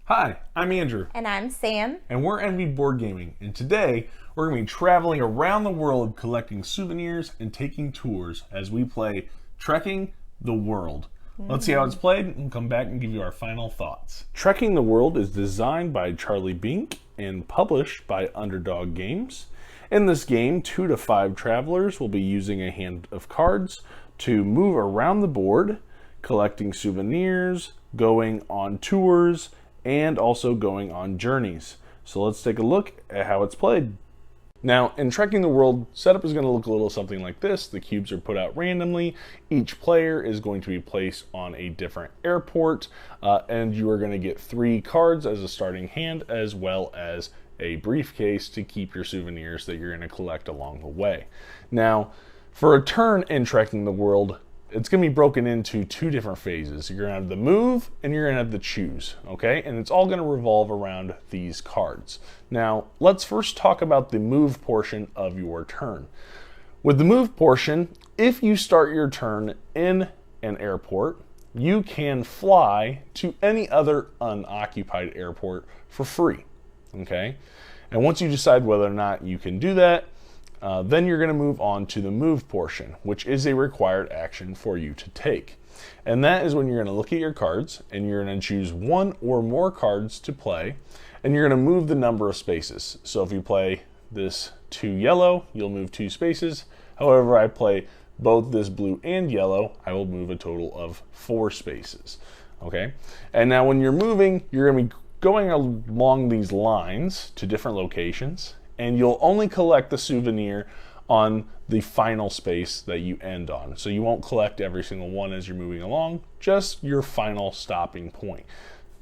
Hi, I'm Andrew, And I'm Sam. and we're Envy Board Gaming, and today we're going to be traveling around the world collecting souvenirs and taking tours as we play Trekking the World. Let's see how it's played and come back and give you our final thoughts. Trekking the World is designed by Charlie Bink and published by Underdog Games. In this game, 2 to 5 travelers will be using a hand of cards to move around the board, collecting souvenirs, going on tours, and also going on journeys. So let's take a look at how it's played. Now, in Trekking the World, setup is going to look a little something like this. The cubes are put out randomly. Each player is going to be placed on a different airport, and you are going to get 3 cards as a starting hand, as well as a briefcase to keep your souvenirs that you're going to collect along the way. Now, for a turn in Trekking the World, it's going to be broken into 2 different phases. You're going to have the move and you're going to have the choose, okay? And it's all going to revolve around these cards. Now, let's first talk about the move portion of your turn. With the move portion, if you start your turn in an airport, you can fly to any other unoccupied airport for free, okay? And once you decide whether or not you can do that, then you're going to move on to the move portion, which is a required action for you to take. And that is when you're going to look at your cards and you're going to choose 1 or more cards to play, and you're going to move the number of spaces. So if you play this 2 yellow, you'll move 2 spaces. However, I play both this blue and yellow, I will move a total of 4 spaces. Okay? And now when you're moving, you're going to be going along these lines to different locations, and you'll only collect the souvenir on the final space that you end on. So you won't collect every single one as you're moving along, just your final stopping point.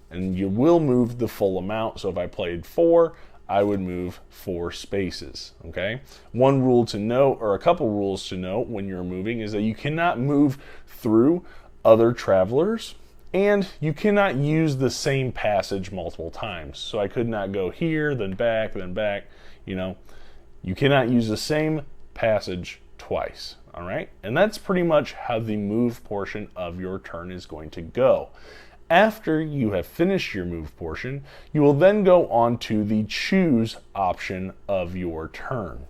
And you will move the full amount. So if I played 4, I would move 4 spaces, okay? One rule to note, or a couple rules to note when you're moving, is that you cannot move through other travelers, and you cannot use the same passage multiple times. So I could not go here, then back, then back. You know, you cannot use the same passage twice, all right? And that's pretty much how the move portion of your turn is going to go. After you have finished your move portion, you will then go on to the choose option of your turn.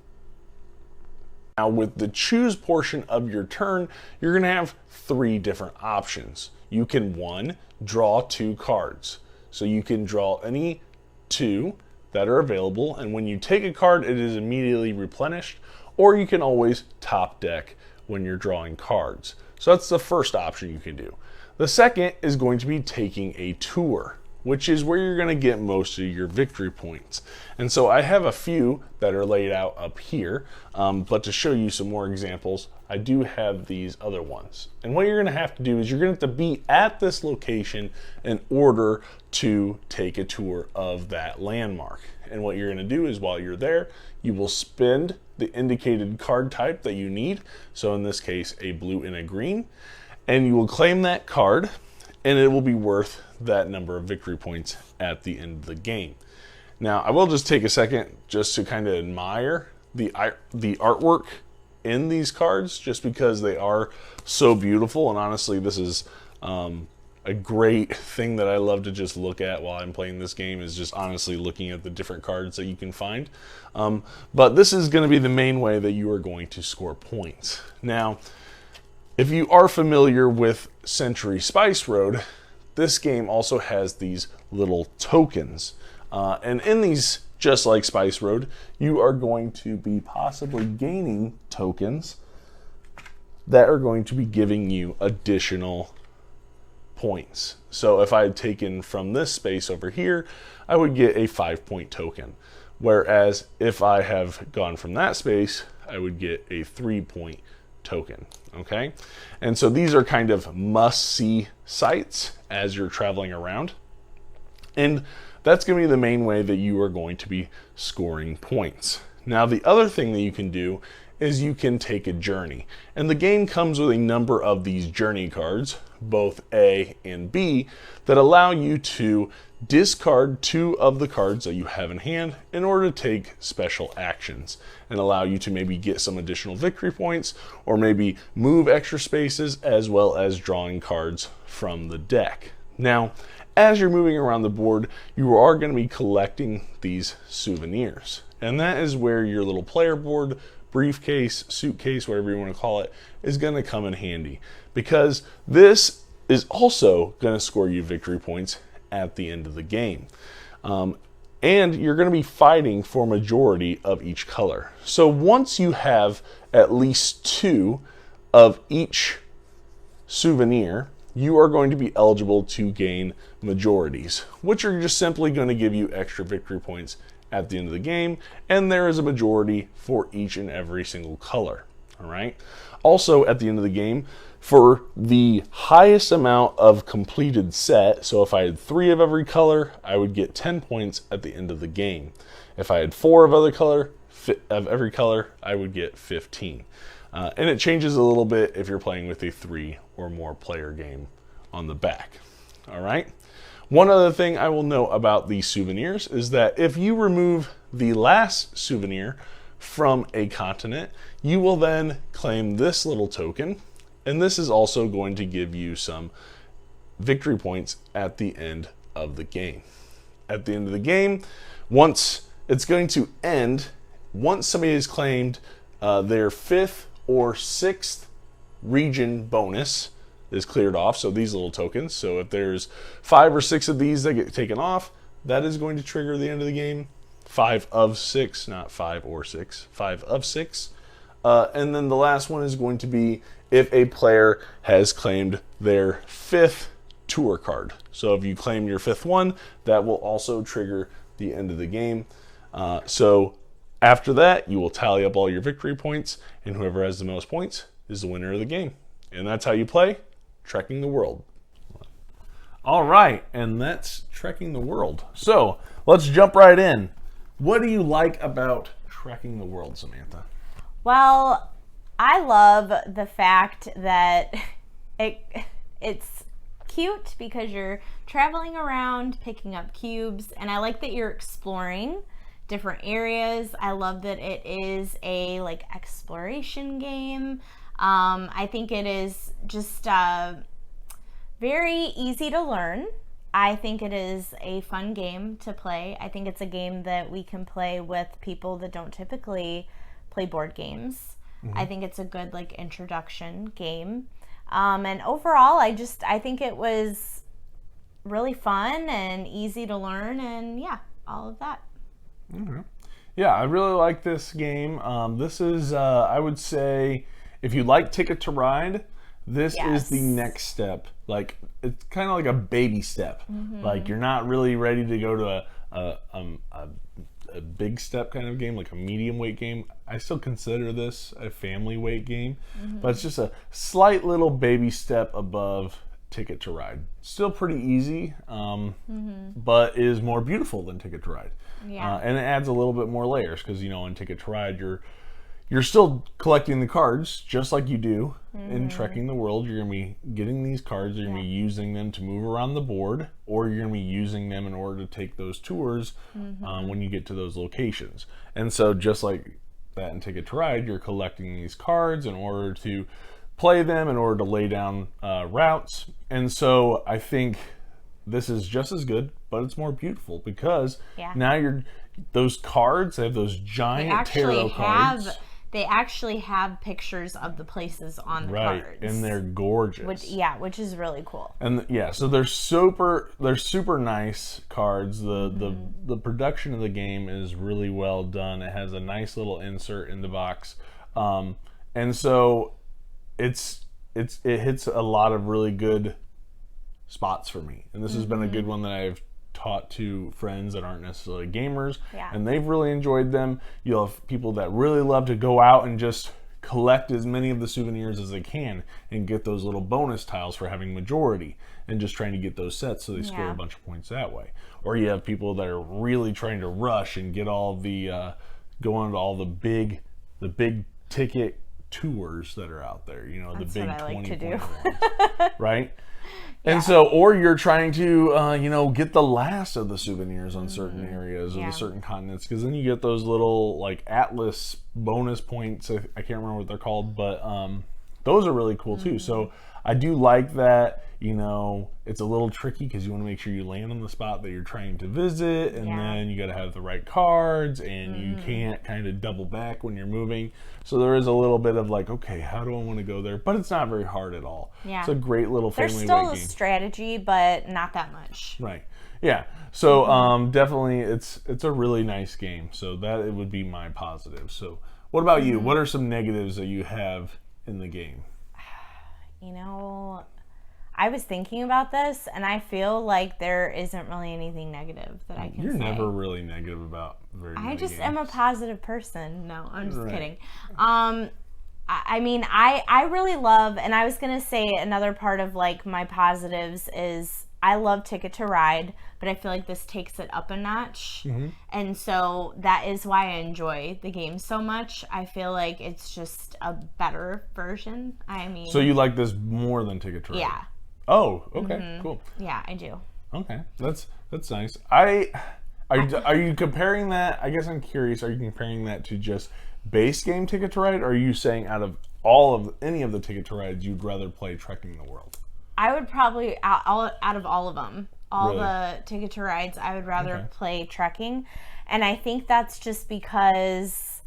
Now, with the choose portion of your turn, you're going to have 3 different options. You can, 1, draw 2 cards. So you can draw any 2 that are available, and when you take a card, it is immediately replenished, or you can always top deck when you're drawing cards. So that's the first option you can do. The second is going to be taking a tour, which is where you're going to get most of your victory points. And so I have a few that are laid out up here, but to show you some more examples, I do have these other ones. And what you're going to have to do is you're going to have to be at this location in order to take a tour of that landmark. And what you're going to do is while you're there, you will spend the indicated card type that you need. So in this case, a blue and a green. And you will claim that card, and it will be worth that number of victory points at the end of the game. Now, I will just take a second just to kind of admire the artwork in these cards, just because they are so beautiful. And honestly, this is a great thing that I love to just look at while I'm playing this game, is just honestly looking at the different cards that you can find. But this is going to be the main way that you are going to score points. Now, if you are familiar with Century Spice Road, this game also has these little tokens. And in these, just like Spice Road, you are going to be possibly gaining tokens that are going to be giving you additional points. So if I had taken from this space over here, I would get a 5-point token. Whereas if I have gone from that space, I would get a 3-point token, okay? And so these are kind of must-see sites as you're traveling around. And that's going to be the main way that you are going to be scoring points. Now, the other thing that you can do is you can take a journey. And the game comes with a number of these journey cards, both A and B, that allow you to discard 2 of the cards that you have in hand in order to take special actions and allow you to maybe get some additional victory points, or maybe move extra spaces, as well as drawing cards from the deck. Now, as you're moving around the board, you are going to be collecting these souvenirs. And that is where your little player board, briefcase, suitcase, whatever you want to call it, is going to come in handy. Because this is also going to score you victory points at the end of the game. And you're going to be fighting for majority of each color. So once you have at least 2 of each souvenir, you are going to be eligible to gain majorities, which are just simply going to give you extra victory points at the end of the game. And there is a majority for each and every single color. All right. Also, at the end of the game, for the highest amount of completed set, so if I had 3 of every color, I would get 10 points at the end of the game. If I had 4 of every color, I would get 15. And it changes a little bit if you're playing with a 3 or more player game on the back. All right. One other thing I will note about these souvenirs is that if you remove the last souvenir from a continent, you will then claim this little token, and this is also going to give you some victory points at the end of the game. At the end of the game, once it's going to end, once somebody has claimed their 5th or 6th region bonus is cleared off, so these little tokens, so if there's 5 or 6 of these that get taken off, that is going to trigger the end of the game. 5 of 6, not 5 or 6, 5 of 6. And then the last one is going to be if a player has claimed their 5th tour card. So if you claim your 5th one, that will also trigger the end of the game. So after that, you will tally up all your victory points, and whoever has the most points is the winner of the game. And that's how you play Trekking the World. All right, and that's Trekking the World. So let's jump right in. What do you like about Trekking the World, Samantha? Well, I love the fact that it's cute because you're traveling around picking up cubes, and I like that you're exploring different areas. I love that it is a exploration game. I think it is just very easy to learn. I think it is a fun game to play. I think it's a game that we can play with people that don't typically play board games. I think it's a good introduction game. And overall, I think it was really fun and easy to learn, and yeah, all of that. Okay. Yeah, I really like this game. This is, I would say, if you like Ticket to Ride, this is the next step. It's kind of like a baby step. You're not really ready to go to a big step kind of game, like a medium weight game. I still consider this a family weight game, but it's just a slight little baby step above Ticket to Ride. Still pretty easy, but is more beautiful than Ticket to Ride. Yeah. And it adds a little bit more layers because, in Ticket to Ride, you're still collecting the cards just like you do in Trekking the World. You're going to be getting these cards, you're going to be using them to move around the board, or you're going to be using them in order to take those tours when you get to those locations. And so just like that in Ticket to Ride, you're collecting these cards in order to play them, in order to lay down routes. And so I think this is just as good, but it's more beautiful because now those cards, they have those giant tarot cards. They actually have pictures of the places on the cards. Right, and they're gorgeous. Which is really cool. And so they're super nice cards. The production of the game is really well done. It has a nice little insert in the box. And so it hits a lot of really good spots for me. And this has been a good one that I've taught to friends that aren't necessarily gamers, and they've really enjoyed them. You'll have people that really love to go out and just collect as many of the souvenirs as they can and get those little bonus tiles for having majority and just trying to get those sets so they score a bunch of points that way. Or you have people that are really trying to rush and get all the go on to all the big ticket tours that are out there, That's the big what I 20 like to do. ones, right? And so, or you're trying to, get the last of the souvenirs on certain areas of the certain continents, because then you get those little Atlas bonus points. I can't remember what they're called, but those are really cool too. So I do like that. You know, it's a little tricky because you want to make sure you land on the spot that you're trying to visit, and then you got to have the right cards, and you can't kind of double back when you're moving. So there is a little bit of like, okay, how do I want to go there? But it's not very hard at all. Yeah. It's a great little There's family still weight a game. strategy, but not that much. Right. Yeah. So definitely, it's a really nice game. So that it would be my positive. So what about you? What are some negatives that you have in the game? You know, I was thinking about this, and I feel like there isn't really anything negative that I can You're say. never really negative about very many I just games. am a positive person. No, I'm just Right. kidding. I mean, I really love, and I was going to say another part of like my positives is I love Ticket to Ride, but I feel like this takes it up a notch. And so that is why I enjoy the game so much. I feel like it's just a better version. I mean, So you like this more than Ticket to Ride? yeah. Oh, okay, cool. Yeah, I do. Okay, that's nice. Are you comparing that? I guess I'm curious. Are you comparing that to just base game Ticket to Ride, or are you saying out of any of the Ticket to Rides, you'd rather play Trekking the World? I would probably out of all of them, all Really? the Ticket to Rides, I would rather Okay. play Trekking, and I think that's just because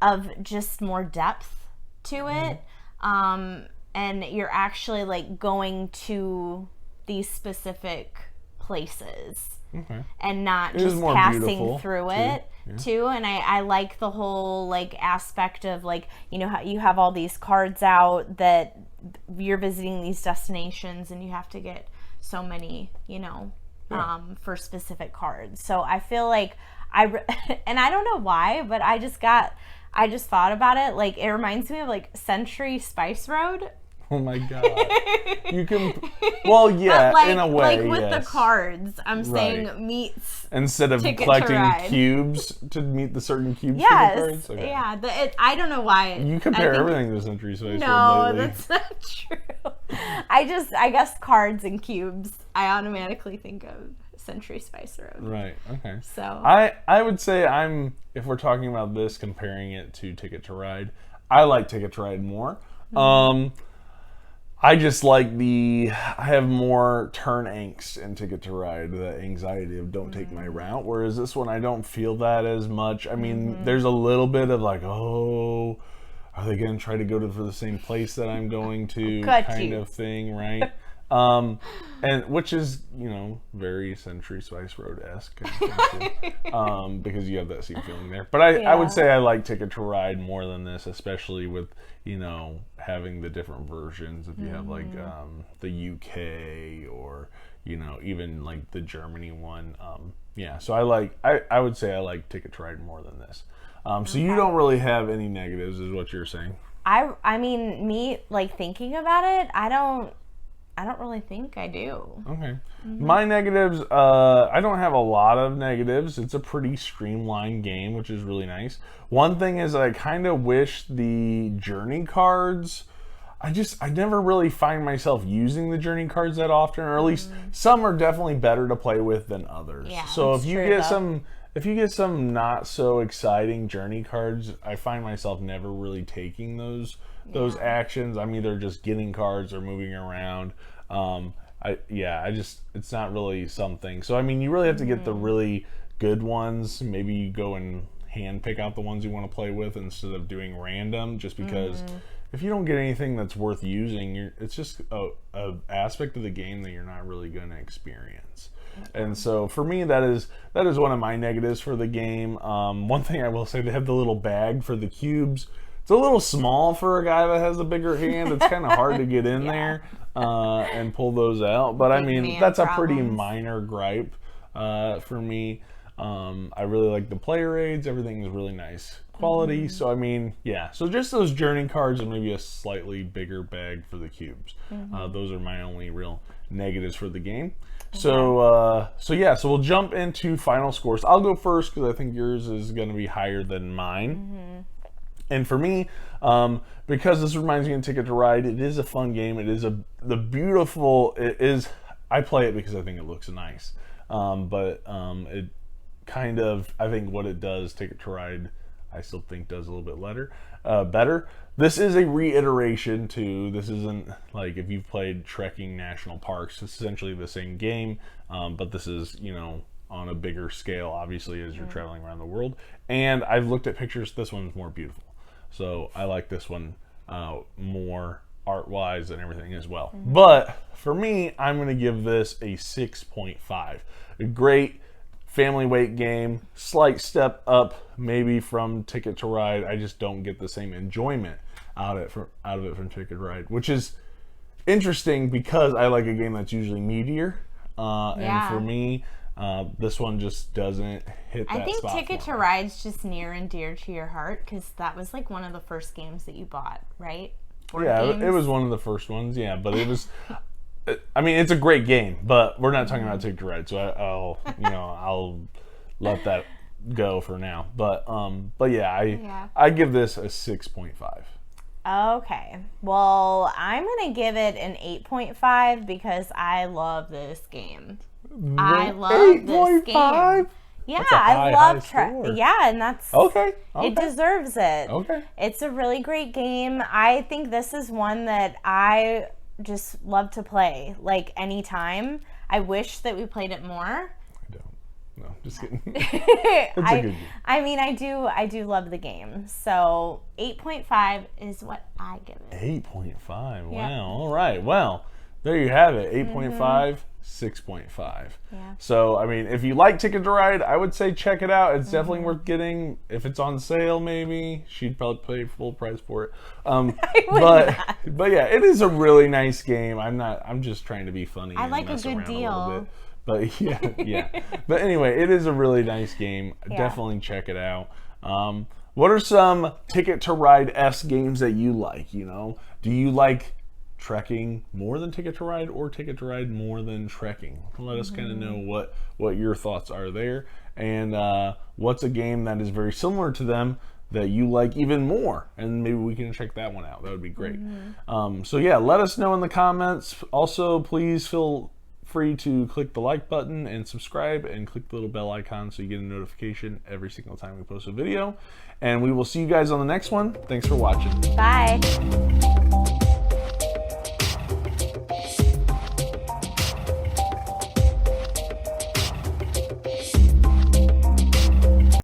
of just more depth to it, and you're actually like going to these specific places. Okay. And not It is just more passing beautiful, through too. it Yeah. too. And I like the whole like aspect of like, you know, how you have all these cards out that you're visiting these destinations and you have to get so many, you know, Yeah. for specific cards. So I feel like and I don't know why, but I just thought about it. Like it reminds me of like Century Spice Road. Oh my god. You can. Well, yeah, But like, in a way, like with yes. the cards, I'm saying Right. meets. Instead of Ticket to collecting Ride. cubes to meet the certain cubes Yes. for the cards. Okay. Yeah. I don't know why. You compare I think- everything to Century Spice No, Road lately. that's not true. I guess cards and cubes. I automatically think of Century Spice Road. Right. Okay. So I would say if we're talking about this, comparing it to Ticket to Ride, I like Ticket to Ride more. I just like I have more turn angst in Ticket to Ride, the anxiety of don't take my route, whereas this one I don't feel that as much. I mean, there's a little bit of like, oh, are they going to try to go for the same place that I'm going to Got kind you. of thing, right? And which is, you know, very Century Spice Road-esque, because you have that same feeling there. But I would Yeah. say I like Ticket to Ride more than this, especially with, you know, having the different versions. If you have like the UK or, you know, even like the Germany one. Yeah, so I would say I like Ticket to Ride more than this. So you don't really have any negatives, is what you're saying. I mean, me like thinking about it, I don't really think I do. Okay. My negatives, I don't have a lot of negatives. It's a pretty streamlined game, which is really nice. One thing is I kind of wish the journey cards, I never really find myself using the journey cards that often, or at least some are definitely better to play with than others. Yeah, so that's if you true, get though. if you get some not so exciting journey cards, I find myself never really taking those actions. I'm either just getting cards or moving around. It's not really something. So I mean, you really have to get the really good ones. Maybe you go and hand pick out the ones you want to play with instead of doing random, just because if you don't get anything that's worth using, it's just a aspect of the game that you're not really going to experience. And so for me, that is one of my negatives for the game. One thing I will say, they have the little bag for the cubes. It's a little small for a guy that has a bigger hand. It's kind of hard to get in there and pull those out. But I Big mean, man that's a pretty problems. minor gripe for me. I really like the player aids. Everything is really nice quality. So I mean, yeah. So just those journey cards and maybe a slightly bigger bag for the cubes. Those are my only real negatives for the game. So so we'll jump into final scores. I'll go first because I think yours is going to be higher than mine. And for me, because this reminds me of Ticket to Ride, it is a fun game. It is I play it because I think it looks nice. But it kind of, I think what it does, Ticket to Ride, I still think does a little bit better. This is a reiteration too. This isn't like if you've played Trekking National Parks. It's essentially the same game, but this is, you know, on a bigger scale, obviously, as you're traveling around the world. And I've looked at pictures. This one's more beautiful, so I like this one more art-wise and everything as well. But for me, I'm going to give this a 6.5. A great family weight game, slight step up maybe from Ticket to Ride. I just don't get the same enjoyment out of it from Ticket to Ride, which is interesting because I like a game that's usually meatier. And for me, this one just doesn't hit that spot. I think Ticket to Ride's just near and dear to your heart because that was like one of the first games that you bought, right? It was one of the first ones, yeah, but it was, I mean, it's a great game, but we're not talking about Ticket to Ride, so I'll let that go for now. But yeah, I give this a 6.5. Okay, well, I'm gonna give it an 8.5 because I love this game. I love this game. Yeah, I love yeah, and that's okay. It deserves it. Okay. It's a really great game. I think this is one that I just love to play like anytime. I wish that we played it more. I don't. No, just kidding. It's a good game. I mean, I do love the game. So 8.5 is what I give it. 8.5. Wow. All right. Well, there you have it. 8.5. 6.5. Yeah. So, I mean, if you like Ticket to Ride, I would say check it out. It's definitely worth getting. If it's on sale, maybe she'd probably pay full price for it. But yeah, it is a really nice game. I'm just trying to be funny. I like mess a good around deal. A little bit. But yeah. But anyway, it is a really nice game. Yeah. Definitely check it out. What are some Ticket to Ride-esque games that you like? You know, do you like Trekking more than Ticket to Ride or Ticket to Ride more than Trekking? Let us kind of know what your thoughts are there, and what's a game that is very similar to them that you like even more, and maybe we can check that one out. That would be great. So yeah, let us know in the comments. Also, please feel free to click the like button and subscribe and click the little bell icon so you get a notification every single time we post a video, and we will see you guys on the next one. Thanks for watching. Bye.